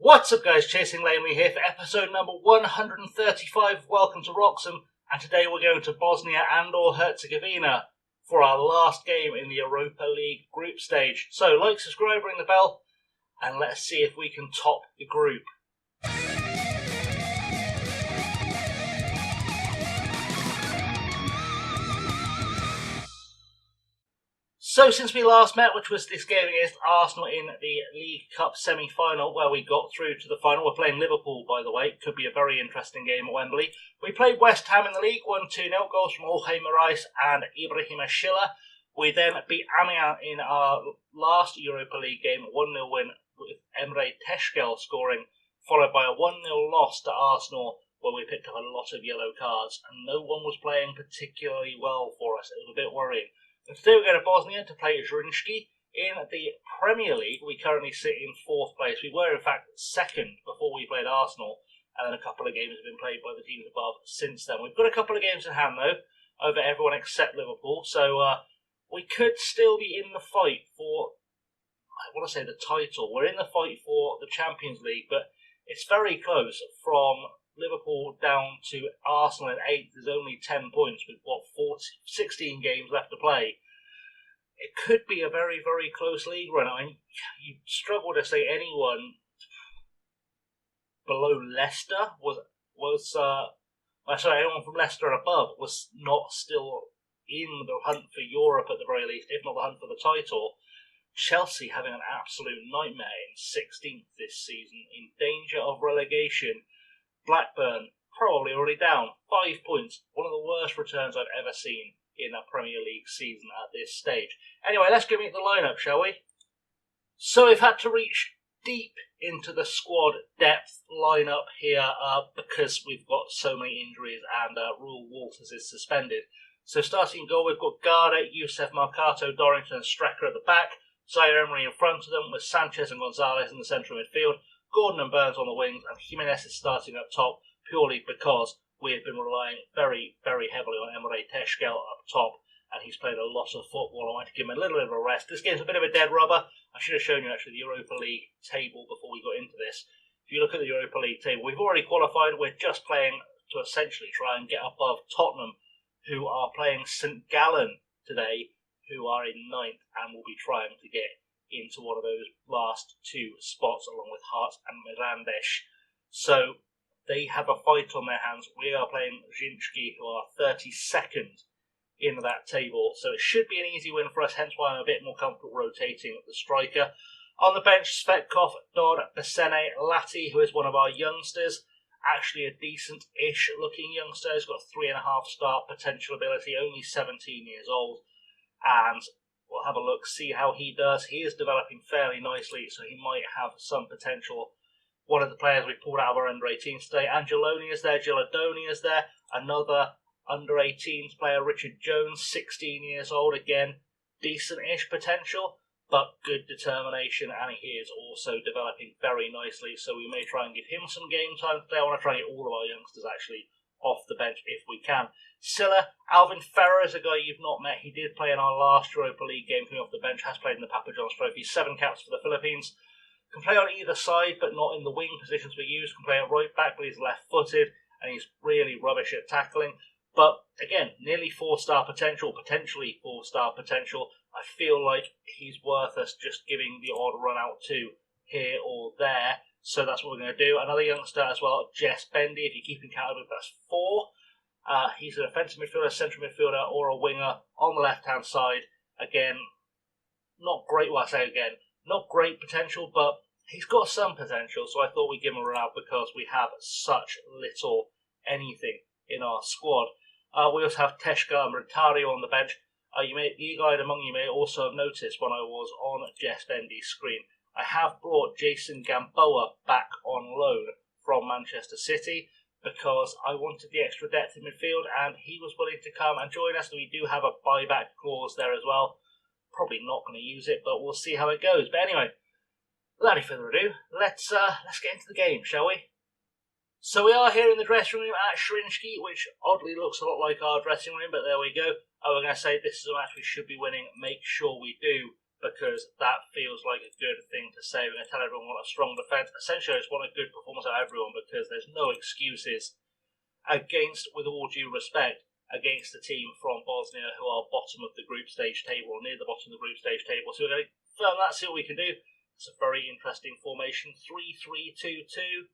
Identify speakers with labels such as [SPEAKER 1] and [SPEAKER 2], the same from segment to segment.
[SPEAKER 1] What's up guys, Chasing Langley here for episode number 135 of Welcome to Wroxham, and today we're going to Bosnia and or Herzegovina for our last game in the Europa League Group stage. So like, subscribe, ring the bell, and let's see if we can top the group. So since we last met, which was this game against Arsenal in the League Cup semi-final, where we got through to the final, we're playing Liverpool, by the way. Could be a very interesting game at Wembley. We played West Ham in the league, won 2-0, goals from Jorge Morais and Ibrahima Schiller. We then beat Amiens in our last Europa League game, 1-0 win with Emre Teşkel scoring, followed by a 1-0 loss to Arsenal, where we picked up a lot of yellow cards, and no one was playing particularly well for us. It was a bit worrying. Today we go to Bosnia to play Zrinjski. In the Premier League, we currently sit in 4th place. We were, in fact, 2nd before we played Arsenal, and then a couple of games have been played by the teams above since then. We've got a couple of games in hand, though, over everyone except Liverpool, so we could still be in the fight for, I want to say, the title. We're in the fight for the Champions League, but it's very close. From Liverpool down to Arsenal in 8th, there's only 10 points with, 16 games left to play. It could be a very, very close league run. I mean, you struggle to say anyone below Leicester anyone from Leicester and above was not still in the hunt for Europe at the very least, if not the hunt for the title. Chelsea having an absolute nightmare in 16th this season, in danger of relegation. Blackburn probably already down 5 points, one of the worst returns I've ever seen in a Premier League season at this stage. Anyway, let's get into the lineup, shall we? So we've had to reach deep into the squad depth lineup here because we've got so many injuries and Rule Walters is suspended. So starting goal, we've got Garda, Youssef, Marcato, Dorrington and Strecker at the back. Zaire Emery in front of them with Sanchez and Gonzalez in the centre of midfield. Gordon and Burns on the wings, and Jimenez is starting up top purely because we have been relying very, very heavily on Emre Teşkel up top, and he's played a lot of football. I want to give him a little bit of a rest. This game's a bit of a dead rubber. I should have shown you actually the Europa League table before we got into this. If you look at the Europa League table, we've already qualified. We're just playing to essentially try and get above Tottenham, who are playing St Gallen today, who are in 9th and will be trying to get into one of those last 2 spots along with Hearts and Mirandes. So they have a fight on their hands. We are playing Zrinjski, who are 32nd in that table. So it should be an easy win for us, hence why I'm a bit more comfortable rotating the striker. On the bench, Svetkov, Dodd, Besene, Lati, who is one of our youngsters. Actually a decent-ish looking youngster. He's got 3.5-star potential ability, only 17 years old. And we'll have a look, see how he does. He is developing fairly nicely, so he might have some potential. One of the players we pulled out of our under-18s today, Angeloni is there, Giladoni is there. Another under-18s player, Richard Jones, 16 years old. Again, decent-ish potential, but good determination, and he is also developing very nicely, so we may try and give him some game time today. I want to try and get all of our youngsters actually off the bench if we can. Silla, Alvin Ferrer is a guy you've not met. He did play in our last Europa League game coming off the bench, has played in the Papa John's Trophy, 7 caps for the Philippines. Can play on either side, but not in the wing positions we use. Can play at right back, but he's left-footed, and he's really rubbish at tackling. But again, nearly 4-star potential, potentially 4-star potential. I feel like he's worth us just giving the odd run out to here or there. So that's what we're going to do. Another youngster as well, Jess Bendy. If you keep him counted, that's 4. He's an offensive midfielder, central midfielder, or a winger on the left-hand side. Again, not great, well I say again, not great potential, but he's got some potential, so I thought we'd give him a run out because we have such little anything in our squad. We also have Teşkel and Ritario on the bench. The eagle-eyed among you may also have noticed when I was on Jess Bendy's screen, I have brought Jason Gamboa back on loan from Manchester City, because I wanted the extra depth in midfield, and he was willing to come and join us. We do have a buyback clause there as well. Probably not going to use it, but we'll see how it goes. But anyway, without any further ado, let's get into the game, shall we? So we are here in the dressing room at Zrinjski, which oddly looks a lot like our dressing room, but there we go. We're going to say this is a match we should be winning. Make sure we do because that feels like a good thing to say. We're going to tell everyone what a strong defence. Essentially, I just want a good performance out of everyone, because there's no excuses against, with all due respect, against the team from Bosnia who are bottom of the group stage table, or near the bottom of the group stage table. So we're going to firm that, see what we can do. It's a very interesting formation, 3-3-2-2.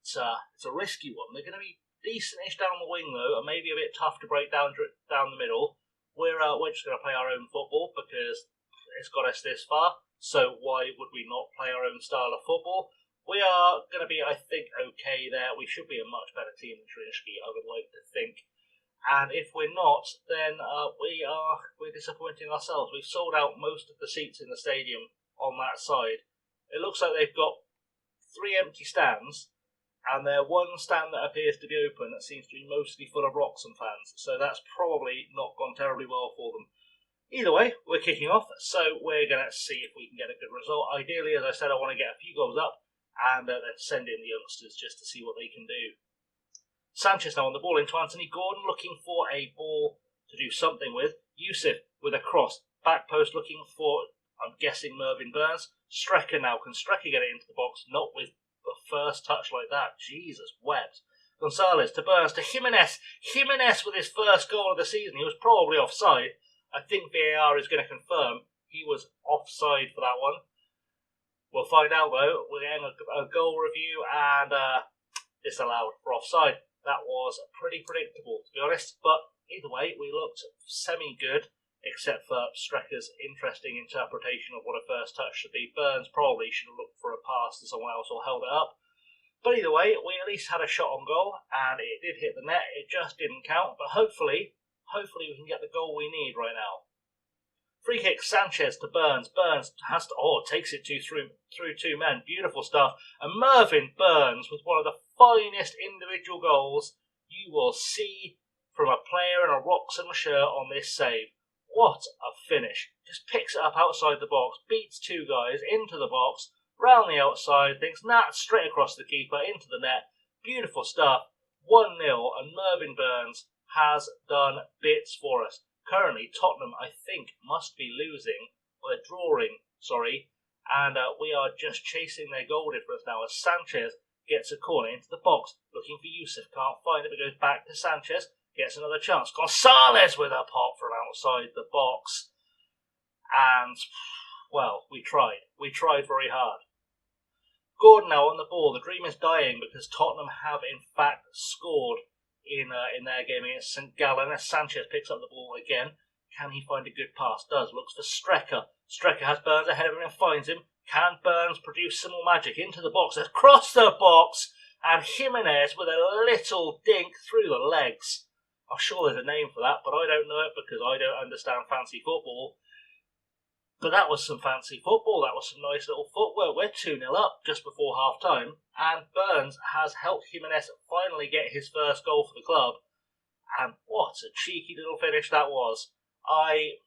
[SPEAKER 1] It's a risky one. They're going to be decentish down the wing though, and maybe a bit tough to break down the middle. We're just going to play our own football because it's got us this far. So why would we not play our own style of football? We are going to be, I think, okay there. We should be a much better team than Zrinjski, I would like to think. And if we're not, then we're disappointing ourselves. We've sold out most of the seats in the stadium on that side. It looks like they've got 3 empty stands, and their one stand that appears to be open that seems to be mostly full of Wroxham fans. So that's probably not gone terribly well for them. Either way, we're kicking off, so we're going to see if we can get a good result. Ideally, as I said, I want to get a few goals up and then send in the youngsters just to see what they can do. Sanchez now on the ball into Anthony Gordon, looking for a ball to do something with. Yusuf with a cross, back post looking for, I'm guessing, Mervyn Burns. Strecker now, can Strecker get it into the box? Not with the first touch like that, Jesus wept. Gonzalez to Burns to Jimenez. Jimenez with his first goal of the season. He was probably offside. I think VAR is going to confirm he was offside for that one. We'll find out though. We're getting a goal review and disallowed for offside. That was pretty predictable, to be honest. But either way, we looked semi-good, except for Strecker's interesting interpretation of what a first touch should be. Burns probably should have looked for a pass to someone else or held it up. But either way, we at least had a shot on goal, and it did hit the net. It just didn't count. But hopefully we can get the goal we need right now. Free kick, Sanchez to Burns. Burns has to, takes it through 2 men. Beautiful stuff. And Mervyn Burns with one of the finest individual goals you will see from a player in a Wroxham shirt on this save. What a finish. Just picks it up outside the box, beats 2 guys into the box, round the outside, thinks, straight across the keeper, into the net. Beautiful stuff. 1-0, and Mervyn Burns has done bits for us. Currently, Tottenham, I think, must be losing, or they're drawing, and we are just chasing their goal difference now as Sanchez gets a corner into the box, looking for Yusuf, can't find it, but goes back to Sanchez, gets another chance. Gonzalez with a pop from outside the box, and, well, we tried very hard. Gordon now on the ball. The dream is dying because Tottenham have, in fact, scored in their game against St Gallen. As Sanchez picks up the ball again, can he find a good pass? Does. Looks for Strecker. Strecker has Burns ahead of him and finds him. Can Burns produce some more magic into the box? Across the box, and Jimenez with a little dink through the legs. I'm sure there's a name for that, but I don't know it because I don't understand fancy football. But that was some fancy football. That was some nice little footwork. We're 2-0 up just before half-time, and Burns has helped Jimenez finally get his first goal for the club. And what a cheeky little finish that was. I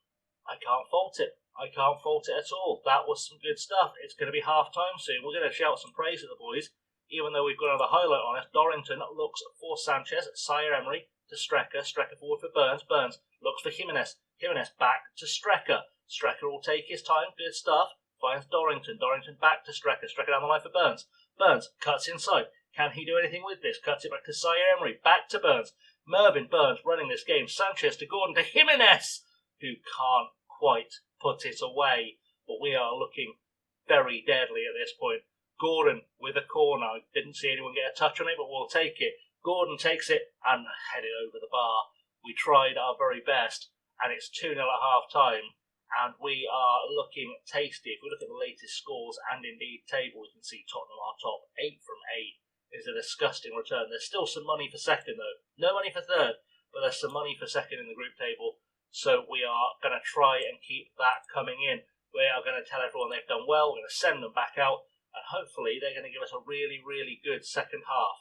[SPEAKER 1] can't fault it. I can't fault it at all. That was some good stuff. It's going to be half-time soon. We're going to shout some praise at the boys, even though we've got another highlight on us. Dorrington looks for Sanchez. Sire Emery to Strecker. Strecker forward for Burns. Burns looks for Jimenez. Jimenez back to Strecker. Strecker will take his time, good stuff, finds Dorrington. Dorrington back to Strecker. Strecker down the line for Burns. Burns cuts inside. Can he do anything with this? Cuts it back to Sire Emery. Back to Burns. Mervyn Burns running this game. Sanchez to Gordon to Jimenez, who can't quite put it away. But we are looking very deadly at this point. Gordon with a corner. I didn't see anyone get a touch on it, but we'll take it. Gordon takes it and headed over the bar. We tried our very best, and it's 2-0 at half-time. And we are looking tasty. If we look at the latest scores and indeed table, we can see Tottenham are top 8 from 8. It's a disgusting return. There's still some money for second though. No money for third, but there's some money for second in the group table. So we are going to try and keep that coming in. We are going to tell everyone they've done well. We're going to send them back out, and hopefully they're going to give us a really, really good second half.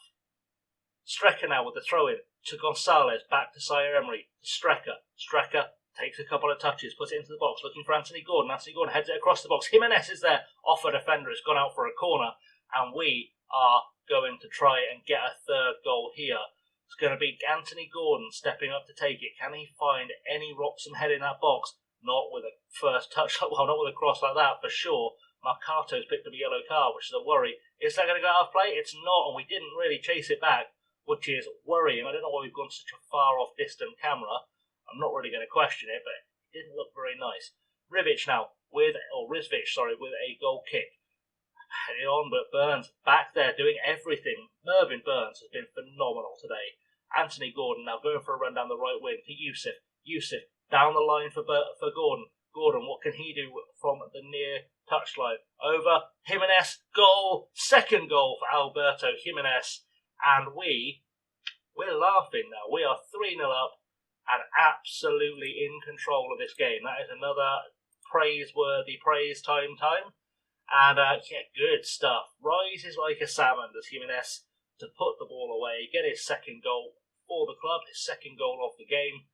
[SPEAKER 1] Strecker now with the throw-in to Gonzalez, back to Sire Emery, to Strecker. Strecker takes a couple of touches, puts it into the box, looking for Anthony Gordon. Anthony Gordon heads it across the box. Jimenez is there, off a defender, it's gone out for a corner, and we are going to try and get a third goal here. It's going to be Anthony Gordon stepping up to take it. Can he find any Wroxham head in that box? not with a first touch, well, not with a cross like that for sure. Marcato's picked up a yellow card, which is a worry. Is that going to go out of play? It's not, and we didn't really chase it back, which is worrying. I don't know why we've gone such a far off distant camera. I'm not really going to question it, but it didn't look very nice. Rizvic now with a goal kick. Heading on, but Burns back there doing everything. Mervyn Burns has been phenomenal today. Anthony Gordon now going for a run down the right wing to Yusuf. Yusuf down the line for Gordon. Gordon, what can he do from the near touchline? Over Jimenez, goal, second goal for Alberto Jimenez, and we're laughing now. We are 3-0 up and absolutely in control of this game. That is another praiseworthy praise time. And good stuff. Rises like a salmon, does Jimenez, to put the ball away, get his second goal for the club, his second goal of the game.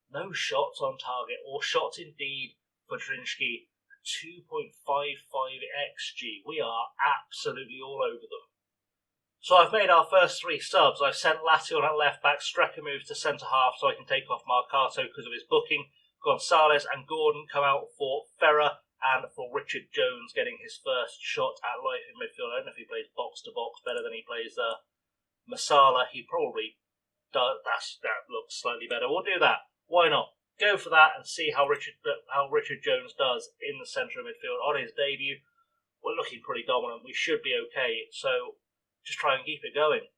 [SPEAKER 1] No shots on target, or shots indeed for Zrinjski. 2.55 XG. We are absolutely all over them. So I've made our first 3 subs. I've sent Latti on at left back. Strecker moves to centre half so I can take off Marcato because of his booking. Gonzalez and Gordon come out for Ferrer and for Richard Jones getting his first shot at life in midfield. I don't know if he plays box to box better than he plays Masala. He probably does. That looks slightly better. We'll do that. Why not? Go for that and see how Richard Jones does in the centre of midfield on his debut. We're looking pretty dominant. We should be okay. So just try and keep it going.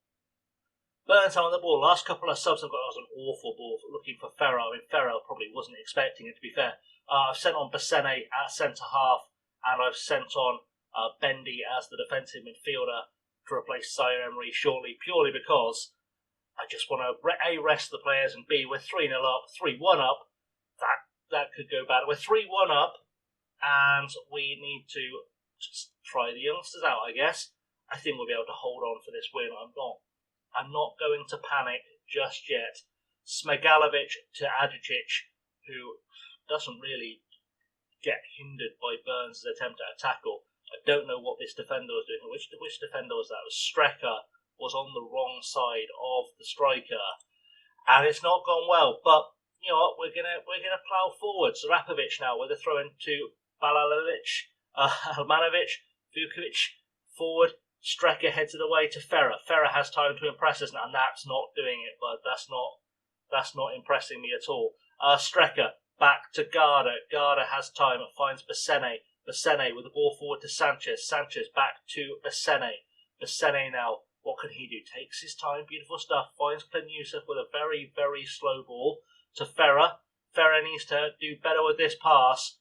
[SPEAKER 1] Burns on the ball. Last couple of subs I've got was an awful ball looking for Ferrer. I mean, Ferrer probably wasn't expecting it, to be fair. I've sent on Bassene at centre half, and I've sent on Bendy as the defensive midfielder to replace Zaire Emery shortly, purely because I just want to A, rest the players, and B, we're 3-0 up, 3-1 up. That could go bad. We're 3-1 up, and we need to just try the youngsters out, I guess. I think we'll be able to hold on for this win. I'm not going to panic just yet. Smegalovic to Adicic, who doesn't really get hindered by Burns' attempt at a tackle. I don't know what this defender was doing. Which defender was that? It was Strecker was on the wrong side of the striker, and it's not gone well. But you know what? We're gonna plough forward. Zarapovic now with a throw in to Balalovic, Almanovic, Vukovic forward. Strecker heads it away to Ferrer. Ferrer has time to impress us now, and that's not doing it. But that's not impressing me at all. Strecker back to Garda. Garda has time. Finds Bassene. Bassene with the ball forward to Sanchez. Sanchez back to Bassene. Bassene now. What can he do? Takes his time. Beautiful stuff. Finds Clint Yusuf with a very, very slow ball to Ferrer. Ferrer needs to do better with this pass.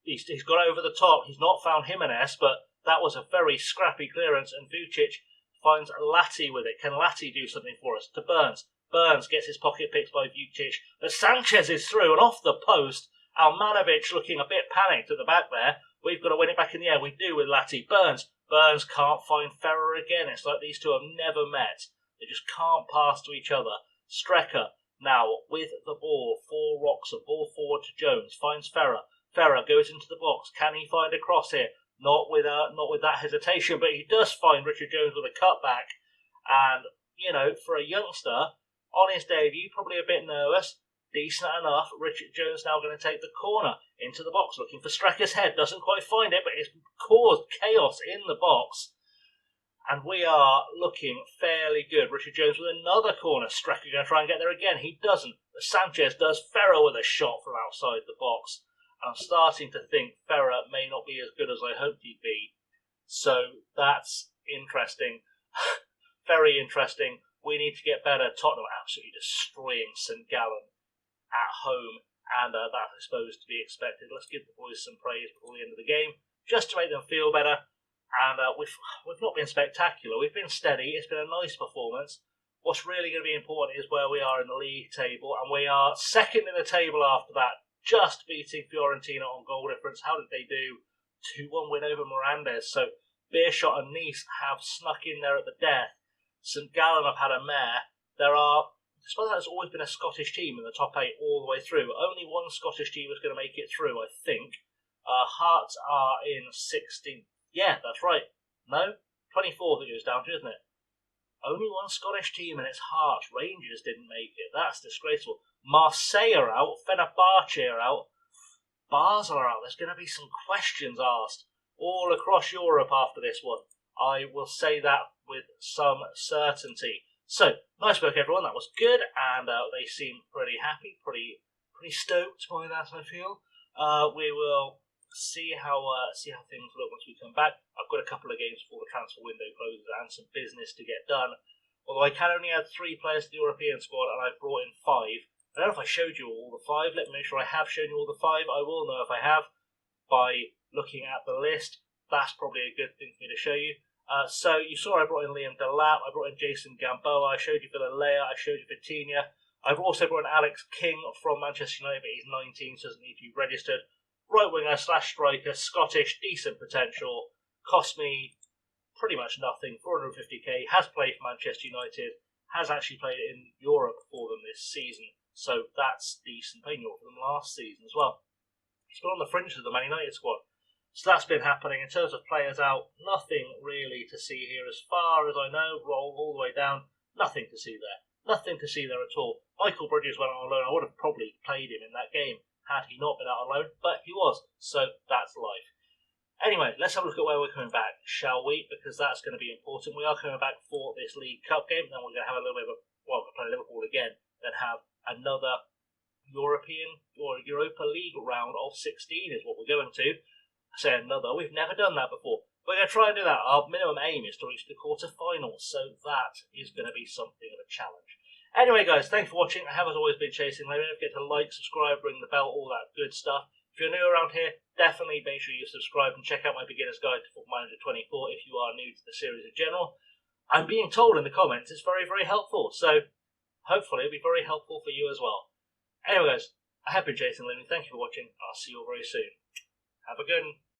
[SPEAKER 1] He's got over the top. He's not found Jimenez, but that was a very scrappy clearance. And Vucic finds Latti with it. Can Latti do something for us? To Burns. Burns gets his pocket picked by Vucic. But Sanchez is through and off the post. Almanovic looking a bit panicked at the back there. We've got to win it back in the air. We do with Latti. Burns can't find Ferrer again. It's like these two have never met. They just can't pass to each other. Strecker now with the ball for Wroxham. Ball forward to Jones. Finds Ferrer. Ferrer goes into the box. Can he find a cross here? Not with that hesitation, but he does find Richard Jones with a cutback. And, you know, for a youngster, on his debut, probably a bit nervous. Decent enough. Richard Jones now going to take the corner into the box, looking for Strecker's head. Doesn't quite find it, but it's caused chaos in the box. And we are looking fairly good. Richard Jones with another corner. Strecker going to try and get there again. He doesn't. But Sanchez does. Ferrer with a shot from outside the box. And I'm starting to think Ferrer may not be as good as I hoped he'd be. So that's interesting. Very interesting. We need to get better. Tottenham absolutely destroying St Gallen at home. And that is supposed to be expected. Let's give the boys some praise before the end of the game, just to make them feel better. And we've not been spectacular. We've been steady. It's been a nice performance. What's really going to be important is where we are in the league table. And we are second in the table after that, just beating Fiorentina on goal difference. How did they do? 2-1 win over Mirandes. So Beerschot and Nice have snuck in there at the death. St Gallen have had a mare. Despite that, there's always been a Scottish team in the top 8 all the way through. Only one Scottish team is going to make it through, I think. Hearts are in 16th. Yeah, that's right. No? 24th it goes down to, isn't it? Only one Scottish team and it's Hearts. Rangers didn't make it. That's disgraceful. Marseille are out. Fenerbahce are out. Basel are out. There's going to be some questions asked all across Europe after this one. I will say that with some certainty. So, nice work, everyone. That was good, and they seem pretty happy, pretty stoked by that, I feel. We will see how things look once we come back. I've got a couple of games before the transfer window closes and some business to get done. Although I can only add 3 players to the European squad, and I've brought in 5. I don't know if I showed you all the 5. Let me make sure I have shown you all the 5. I will know if I have by looking at the list. That's probably a good thing for me to show you. So you saw I brought in Liam Delap, I brought in Jason Gamboa, I showed you Villalea, I showed you Vitinha. I've also brought in Alex King from Manchester United, but he's 19, so doesn't need to be registered. Right winger / striker, Scottish, decent potential, cost me pretty much nothing, 450k, has played for Manchester United, has actually played in Europe for them this season, so that's decent, playing Europe for them last season as well. He's been on the fringes of the Man United squad. So that's been happening. In terms of players out, nothing really to see here as far as I know. Roll all the way down, nothing to see there. Nothing to see there at all. Michael Bridges went on loan. I would have probably played him in that game had he not been out on loan, but he was. So that's life. Anyway, let's have a look at where we're coming back, shall we? Because that's going to be important. We are coming back for this League Cup game. Then we're going to have a little bit of we're going to play Liverpool again. Then have another European or Europa League round of 16 is what we're going to. Say another. We've never done that before. We're going to try and do that. Our minimum aim is to reach the quarterfinals, so that is going to be something of a challenge. Anyway, guys, thanks for watching. I have, as always, been Chasing Lemon. Don't forget to like, subscribe, ring the bell, all that good stuff. If you're new around here, definitely make sure you subscribe and check out my beginner's guide to Football Manager 24 if you are new to the series in general. I'm being told in the comments it's very, very helpful, so hopefully it'll be very helpful for you as well. Anyway, guys, I have been Chasing Lemon. Thank you for watching. I'll see you all very soon. Have a good one.